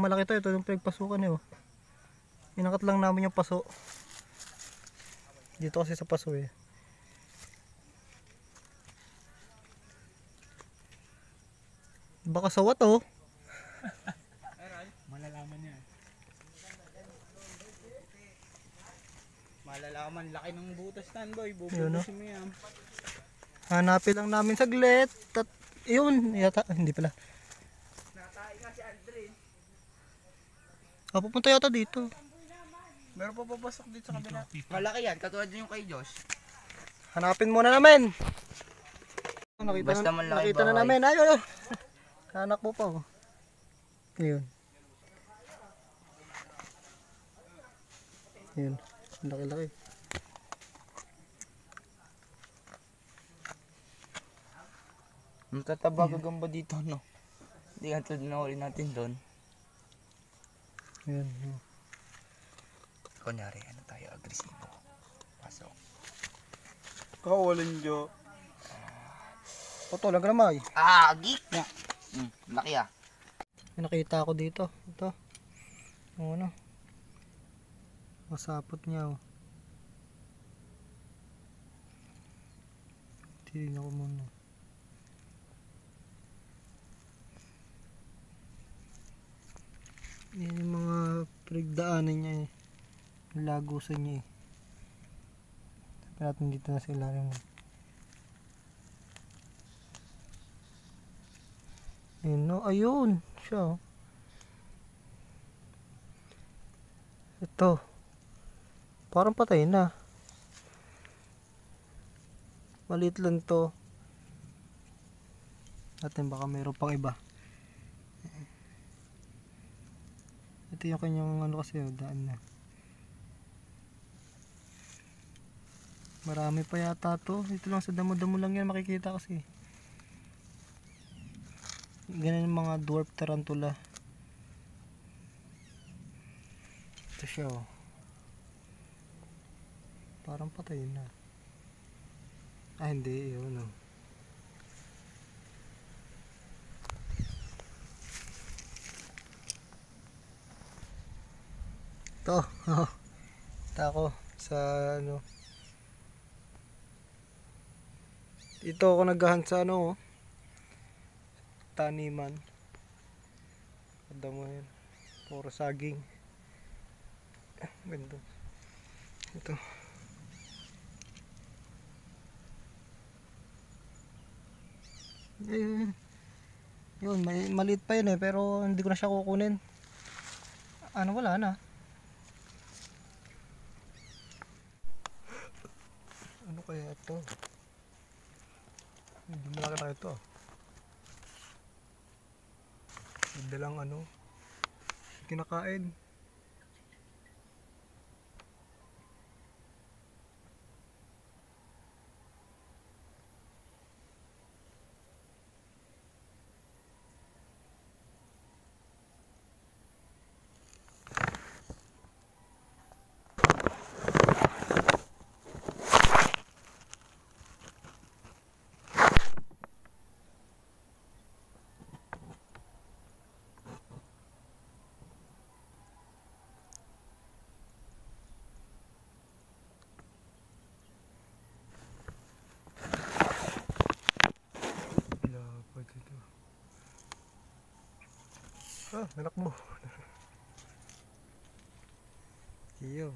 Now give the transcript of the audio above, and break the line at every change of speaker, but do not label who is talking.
malaki to. Ito yung pinagpasukan eh. Oh. Inakat lang namin yung paso. Dito kasi sa paso eh. Baka sawat oh.
Malalaman niya. Malalaman, laki ng butas nan boy. Bububusin mo yan.
Hanapin lang namin saglit. At yun, yata, hindi pala.
Natay nga si Aldrin.
Pupunta yata dito.
Meron pa papasok dito sa kabila. Malaki yan, katulad yung kay Josh.
Hanapin muna namin.
Basta malaki
Nakita na namin. Ayun. Anak mo pa oh. Ayun. Ayun. Laki-laki.
Ang tataba gagamba dito no. Hindi ka tulad na huli natin doon.
Ayun.
Kunyari, ano tayo, agresibo. Pasok.
Kawalan nyo.
Oto, lang naman.
Geek! Yeah. Laki ah.
May nakita ako dito. Ito. Yung ano. Masapot niya oh. Tingnan ko muna. Yan yung mga pinagdaanan niya eh. Yung lagusan niya eh. Sabi natin dito na sa ilalim. Ayun no, ayun siya oh. Ito. Parang patay na. Maliit lang to. Natin baka mayroon pang iba. Ito yung kanyang ano kasi oh, daan na. Marami pa yata to. Ito lang sa damo-damo lang yan makikita kasi. Ganun yung mga dwarf tarantula. Ito siya oh. Parang patay na. Hindi. Yun oh. Ito. Ito ako sa ano. Dito ako naghahan sa ano oh. Taniman. Kada mo yan. Puro saging. Ganda. Ito. Yun, maliit pa yun eh. Pero hindi ko na siya kukunin. Ano, wala na. Ano kaya ito? Hindi malaki na ito. Hindi lang ano. Kinakain. Anak mo. Iyo.